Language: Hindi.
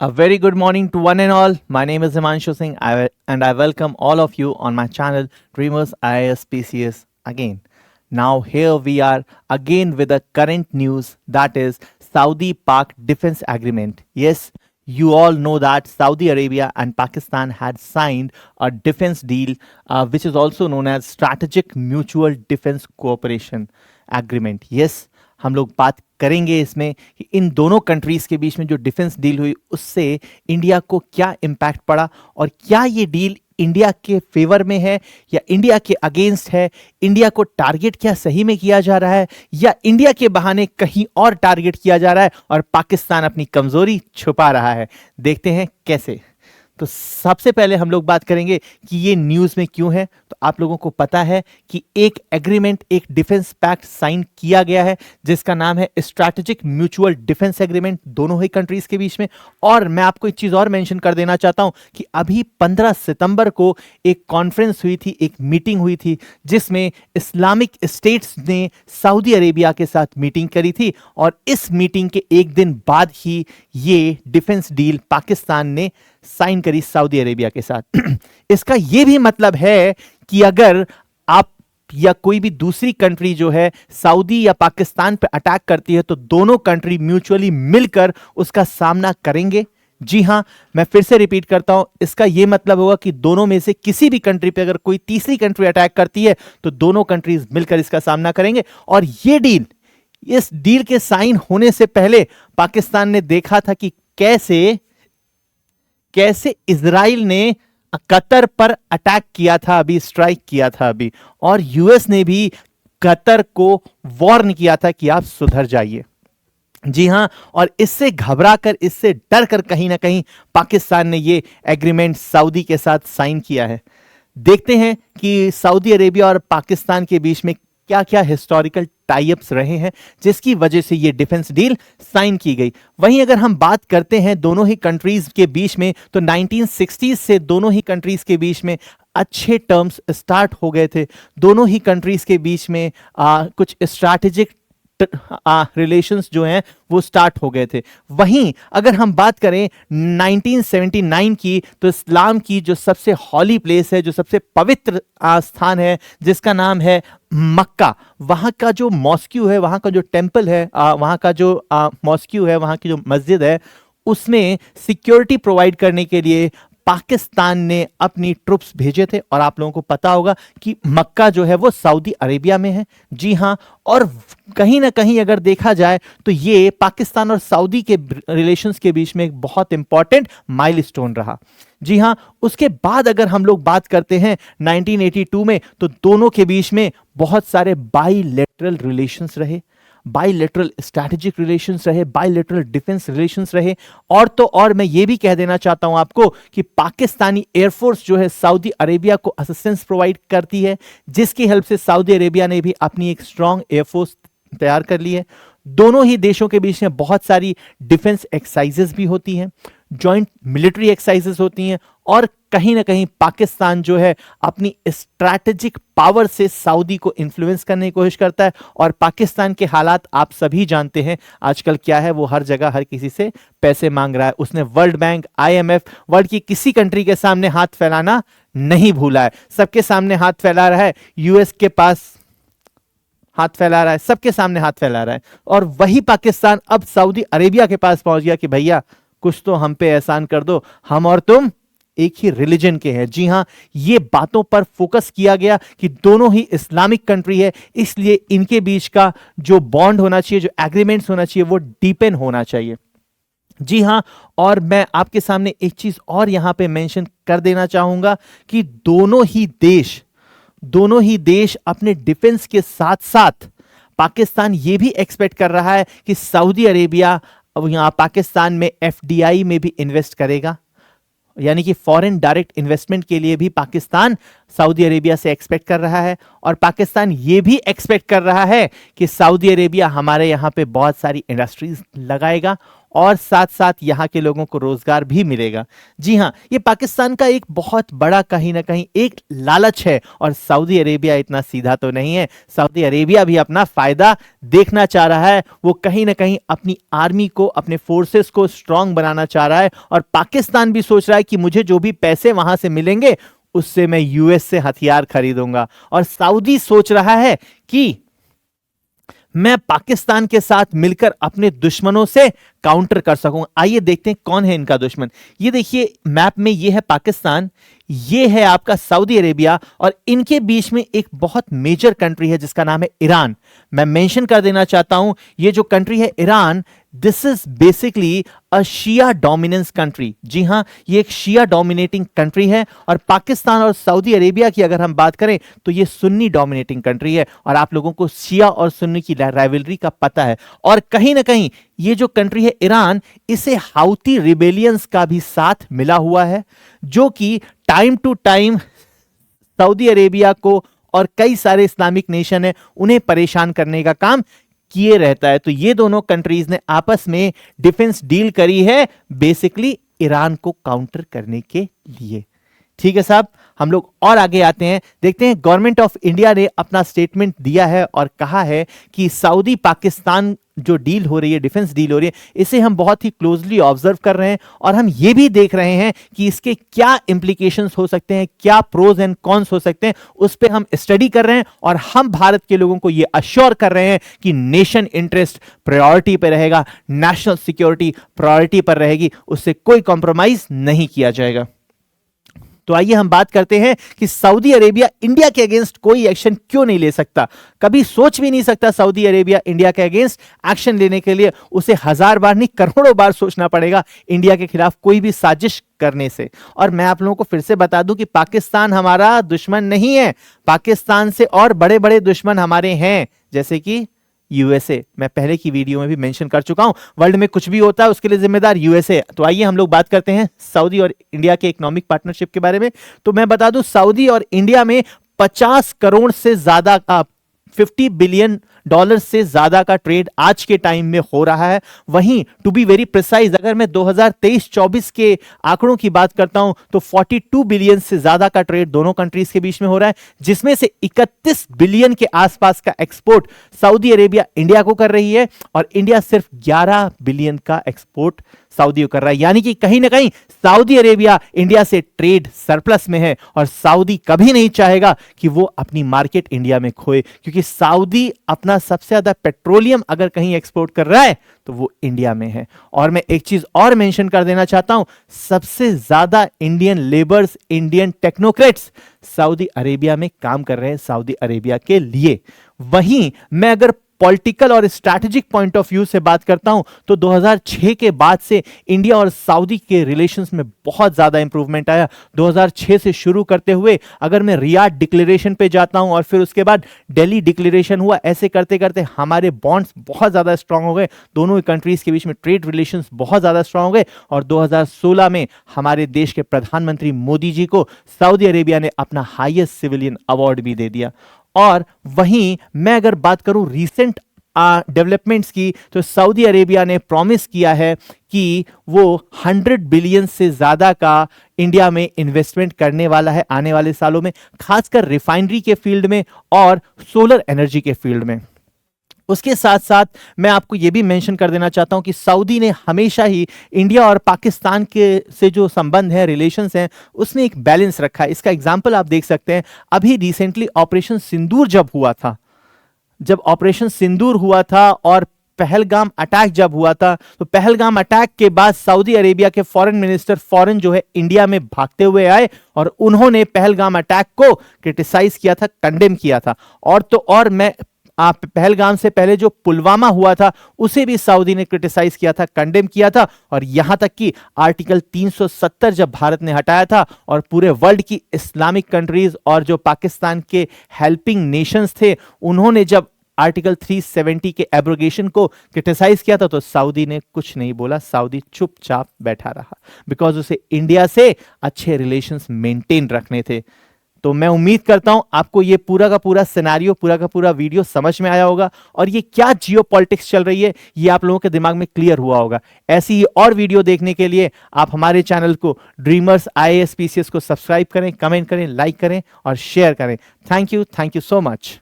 A very good morning to one and all. My name is Himanshu Singh and I welcome all of you on my channel Dreamers IAS PCS again. Now here we are again with the current news, that is Saudi-Pak defense agreement. Yes, you all know that Saudi Arabia and Pakistan had signed a defense deal which is also known as Strategic Mutual Defense Cooperation Agreement. Yes, हम लोग बात करेंगे इसमें कि इन दोनों कंट्रीज के बीच में जो डिफेंस डील हुई उससे इंडिया को क्या इम्पैक्ट पड़ा और क्या ये डील इंडिया के फेवर में है या इंडिया के अगेंस्ट है। इंडिया को टारगेट क्या सही में किया जा रहा है या इंडिया के बहाने कहीं और टारगेट किया जा रहा है और पाकिस्तान अपनी कमजोरी छुपा रहा है। देखते हैं कैसे। तो सबसे पहले हम लोग बात करेंगे कि ये न्यूज़ में क्यों है। तो आप लोगों को पता है कि एक एग्रीमेंट, एक डिफेंस पैक्ट साइन किया गया है जिसका नाम है स्ट्रैटेजिक म्यूचुअल डिफेंस एग्रीमेंट दोनों ही कंट्रीज के बीच में। और मैं आपको एक चीज़ और मेंशन कर देना चाहता हूं कि अभी 15 सितंबर को एक कॉन्फ्रेंस हुई थी, एक मीटिंग हुई थी जिसमें इस्लामिक स्टेट्स ने सऊदी अरेबिया के साथ मीटिंग करी थी और इस मीटिंग के एक दिन बाद ही ये डिफेंस डील पाकिस्तान ने साइन करी सऊदी अरेबिया के साथ। इसका यह भी मतलब है कि अगर आप या कोई भी दूसरी कंट्री जो है सऊदी या पाकिस्तान पे अटैक करती है तो दोनों कंट्री म्यूचुअली मिलकर उसका सामना करेंगे। जी हां, मैं फिर से रिपीट करता हूं, इसका यह मतलब होगा कि दोनों में से किसी भी कंट्री पे अगर कोई तीसरी कंट्री अटैक करती है तो दोनों कंट्रीज मिलकर इसका सामना करेंगे। और यह डील, इस डील के साइन होने से पहले पाकिस्तान ने देखा था कि कैसे इजराइल ने कतर पर अटैक किया था, अभी स्ट्राइक किया था अभी, और यूएस ने भी कतर को वार्न किया था कि आप सुधर जाइए। जी हां, और इससे घबराकर, इससे डरकर कहीं ना कहीं पाकिस्तान ने ये एग्रीमेंट सऊदी के साथ साइन किया है। देखते हैं कि सऊदी अरेबिया और पाकिस्तान के बीच में क्या क्या हिस्टोरिकल टाई-अप्स रहे हैं जिसकी वजह से ये डिफेंस डील साइन की गई। वहीं अगर हम बात करते हैं दोनों ही कंट्रीज के बीच में, तो 1960s से दोनों ही कंट्रीज के बीच में अच्छे टर्म्स स्टार्ट हो गए थे। दोनों ही कंट्रीज के बीच में कुछ स्ट्रैटेजिक रिलेशंस जो हैं वो स्टार्ट हो गए थे। वहीं अगर हम बात करें 1979 की, तो इस्लाम की जो सबसे हॉली प्लेस है, जो सबसे पवित्र स्थान है जिसका नाम है मक्का, वहां का जो मॉस्क्यू है, वहां का जो टेंपल है, वहां का जो मॉस्क्यू है, वहां की जो मस्जिद है, उसमें सिक्योरिटी प्रोवाइड करने के लिए पाकिस्तान ने अपनी ट्रुप्स भेजे थे। और आप लोगों को पता होगा कि मक्का जो है वो सऊदी अरेबिया में है। जी हां, और कहीं ना कहीं अगर देखा जाए तो ये पाकिस्तान और सऊदी के रिलेशंस के बीच में एक बहुत इंपॉर्टेंट माइलस्टोन रहा। जी हां, उसके बाद अगर हम लोग बात करते हैं 1982 में, तो दोनों के बीच में बहुत सारे बाइलेटरल रिलेशंस रहे, बाइलेटरल स्ट्रैटेजिक रिलेशंस रहे, बाइलेटरल डिफेंस रिलेशंस रहे। और तो और मैं ये भी कह देना चाहता हूं आपको कि पाकिस्तानी एयरफोर्स जो है सऊदी अरेबिया को असिस्टेंस प्रोवाइड करती है, जिसकी हेल्प से सऊदी अरेबिया ने भी अपनी एक स्ट्रांग एयरफोर्स तैयार कर ली है। दोनों ही देशों के बीच में बहुत सारी डिफेंस एक्सरसाइजेस भी होती हैं, जॉइंट मिलिट्री एक्सरसाइजेस होती हैं, और कहीं ना कहीं पाकिस्तान जो है अपनी स्ट्रैटेजिक पावर से सऊदी को इन्फ्लुएंस करने की कोशिश करता है। और पाकिस्तान के हालात आप सभी जानते हैं आजकल क्या है, वो हर जगह हर किसी से पैसे मांग रहा है। उसने वर्ल्ड बैंक, आईएमएफ, वर्ल्ड की किसी कंट्री के सामने हाथ फैलाना नहीं भूला है, सबके सामने हाथ फैला रहा है, यूएस के पास हाथ फैला रहा है, सबके सामने हाथ फैला रहा है। और वही पाकिस्तान अब सऊदी अरेबिया के पास पहुंच गया कि भैया कुछ तो हम पे एहसान कर दो, हम और तुम एक ही रिलीजन के हैं। जी हां, ये बातों पर फोकस किया गया कि दोनों ही इस्लामिक कंट्री है, इसलिए इनके बीच का जो बॉन्ड होना चाहिए, जो एग्रीमेंट्स होना चाहिए, वो डीपन होना चाहिए। जी हां, और मैं आपके सामने एक चीज और यहां पे मेंशन कर देना चाहूंगा कि दोनों ही देश अपने डिफेंस के साथ साथ पाकिस्तान ये भी एक्सपेक्ट कर रहा है कि सऊदी अरेबिया अब यहां पाकिस्तान में एफडीआई में भी इन्वेस्ट करेगा, यानी कि फॉरेन डायरेक्ट इन्वेस्टमेंट के लिए भी पाकिस्तान सऊदी अरेबिया से एक्सपेक्ट कर रहा है। और पाकिस्तान ये भी एक्सपेक्ट कर रहा है कि सऊदी अरेबिया हमारे यहाँ पे बहुत सारी इंडस्ट्रीज लगाएगा और साथ साथ यहाँ के लोगों को रोजगार भी मिलेगा। जी हाँ, ये पाकिस्तान का एक बहुत बड़ा कहीं ना कहीं एक लालच है, और सऊदी अरेबिया इतना सीधा तो नहीं है। सऊदी अरेबिया भी अपना फायदा देखना चाह रहा है, वो कहीं ना कहीं अपनी आर्मी को, अपने फोर्सेस को स्ट्रांग बनाना चाह रहा है, और पाकिस्तान भी सोच रहा है कि मुझे जो भी पैसे वहां से मिलेंगे उससे मैं यूएस से हथियार खरीदूंगा, और सऊदी सोच रहा है कि मैं पाकिस्तान के साथ मिलकर अपने दुश्मनों से काउंटर कर सकूंगा। आइए देखते हैं कौन है इनका दुश्मन। ये देखिए मैप में, ये है पाकिस्तान, ये है आपका सऊदी अरेबिया, और इनके बीच में एक बहुत मेजर कंट्री है जिसका नाम है ईरान। मैं मेंशन कर देना चाहता हूं, ये जो कंट्री है Iran, this is basically a Shia dominance country. जी हां, ये एक शिया डोमिनेटिंग कंट्री है, और पाकिस्तान और सऊदी अरेबिया की अगर हम बात करें तो ये सुन्नी डोमिनेटिंग कंट्री है, और आप लोगों को शिया और सुन्नी की राइवलरी का पता है। और कहीं ना कहीं ये जो कंट्री है ईरान, इसे हाउती रिबेलियंस का भी साथ मिला हुआ है, जो कि time to time Saudi Arabia को और कई सारे इस्लामिक नेशन है उन्हें परेशान करने का काम किए रहता है। तो ये दोनों कंट्रीज ने आपस में डिफेंस डील करी है, बेसिकली ईरान को काउंटर करने के लिए। ठीक है साहब, हम लोग और आगे आते हैं, देखते हैं गवर्नमेंट ऑफ इंडिया ने अपना स्टेटमेंट दिया है और कहा है कि सऊदी पाकिस्तान जो डील हो रही है, डिफेंस डील हो रही है, इसे हम बहुत ही क्लोजली ऑब्जर्व कर रहे हैं, और हम ये भी देख रहे हैं कि इसके क्या इंप्लीकेशंस हो सकते हैं, क्या प्रोज एंड कॉन्स हो सकते हैं, उस पर हम स्टडी कर रहे हैं, और हम भारत के लोगों को ये अश्योर कर रहे हैं कि नेशन इंटरेस्ट प्रायोरिटी पर रहेगा, नेशनल सिक्योरिटी प्रायोरिटी पर रहेगी, उससे कोई कॉम्प्रोमाइज नहीं किया जाएगा। तो आइए हम बात करते हैं कि सऊदी अरेबिया इंडिया के अगेंस्ट कोई एक्शन क्यों नहीं ले सकता। कभी सोच भी नहीं सकता सऊदी अरेबिया इंडिया के अगेंस्ट एक्शन लेने के लिए, उसे 1000 बार नहीं करोड़ों बार सोचना पड़ेगा इंडिया के खिलाफ कोई भी साजिश करने से। और मैं आप लोगों को फिर से बता दूं कि पाकिस्तान हमारा दुश्मन नहीं है, पाकिस्तान से और बड़े बड़े दुश्मन हमारे हैं, जैसे कि यूएसए। मैं पहले की वीडियो में भी मेंशन कर चुका हूं, वर्ल्ड में कुछ भी होता है उसके लिए जिम्मेदार यूएसए। तो आइए हम लोग बात करते हैं सऊदी और इंडिया के इकोनॉमिक पार्टनरशिप के बारे में। तो मैं बता दूं, सऊदी और इंडिया में 50 करोड़ से ज्यादा का, 50 बिलियन डॉलर से ज्यादा का ट्रेड आज के टाइम में हो रहा है। वहीं टू बी वेरी प्रिसाइज, अगर मैं 2023-24 के आंकड़ों की बात करता हूं तो 42 बिलियन से ज्यादा का ट्रेड दोनों कंट्रीज के बीच में हो रहा है, जिसमें से 31 बिलियन के आसपास का एक्सपोर्ट सऊदी अरेबिया इंडिया को कर रही है, और इंडिया सिर्फ 11 बिलियन का एक्सपोर्ट सऊदी को कर रहा है। यानी कि कहीं ना कहीं सऊदी अरेबिया इंडिया से ट्रेड सरप्लस में है, और सऊदी कभी नहीं चाहेगा कि वो अपनी मार्केट इंडिया में खोए, क्योंकि सऊदी अपना सबसे ज्यादा पेट्रोलियम अगर कहीं एक्सपोर्ट कर रहा है तो वो इंडिया में है। और मैं एक चीज और मेंशन कर देना चाहता हूं, सबसे ज्यादा Indian labours, Indian technocrats Saudi Arabia में काम कर रहे हैं सऊदी अरेबिया के लिए। वहीं मैं अगर पॉलिटिकल और स्ट्रैटेजिक पॉइंट ऑफ व्यू से बात करता हूं तो 2006 के बाद से इंडिया और सऊदी के रिलेशंस में बहुत ज्यादा इंप्रूवमेंट आया। 2006 से शुरू करते हुए अगर मैं रियाद डिक्लेरेशन पे जाता हूं और फिर उसके बाद दिल्ली डिक्लेरेशन हुआ, ऐसे करते करते हमारे बॉन्ड्स बहुत ज्यादा स्ट्रांग हो गए, दोनों कंट्रीज के बीच में ट्रेड रिलेशंस बहुत ज्यादा स्ट्रांग हो गए, और 2016 में हमारे देश के प्रधानमंत्री मोदी जी को सऊदी अरेबिया ने अपना हाईएस्ट सिविलियन अवार्ड भी दे दिया। और वहीं मैं अगर बात करूं रीसेंट डेवलपमेंट्स की, तो सऊदी अरेबिया ने प्रॉमिस किया है कि वो 100 बिलियन से ज्यादा का इंडिया में इन्वेस्टमेंट करने वाला है आने वाले सालों में, खासकर रिफाइनरी के फील्ड में और सोलर एनर्जी के फील्ड में। उसके साथ साथ मैं आपको यह भी मेंशन कर देना चाहता हूं कि सऊदी ने हमेशा ही इंडिया और पाकिस्तान के से जो संबंध है, रिलेशंस हैं, उसमें एक बैलेंस रखा है। इसका एग्जांपल आप देख सकते हैं, अभी रिसेंटली ऑपरेशन सिंदूर जब हुआ था, जब ऑपरेशन सिंदूर हुआ था और पहलगाम अटैक जब हुआ था, तो पहलगाम अटैक के बाद सऊदी अरेबिया के फॉरेन मिनिस्टर फॉरेन जो है इंडिया में भागते हुए आए, और उन्होंने पहलगाम अटैक को क्रिटिसाइज किया था, कंडेम किया था। और तो और मैं आप पहलगाम से पहले जो पुलवामा हुआ था उसे भी सऊदी ने क्रिटिसाइज किया था, कंडेम किया था, और यहां तक कि आर्टिकल 370 जब भारत ने हटाया था और पूरे वर्ल्ड की इस्लामिक कंट्रीज और जो पाकिस्तान के हेल्पिंग नेशंस थे उन्होंने जब आर्टिकल 370 के एब्रोगेशन को क्रिटिसाइज किया था, तो सऊदी ने कुछ नहीं बोला, सऊदी चुपचाप बैठा रहा, बिकॉज उसे इंडिया से अच्छे रिलेशंस मेंटेन रखने थे। तो मैं उम्मीद करता हूं आपको ये पूरा का पूरा सिनेरियो, पूरा का पूरा वीडियो समझ में आया होगा और ये क्या जियोपॉलिटिक्स चल रही है ये आप लोगों के दिमाग में क्लियर हुआ होगा। ऐसी ही और वीडियो देखने के लिए आप हमारे चैनल को ड्रीमर्स IAS PCS को सब्सक्राइब करें, कमेंट करें, लाइक करें और शेयर करें। Thank you so much.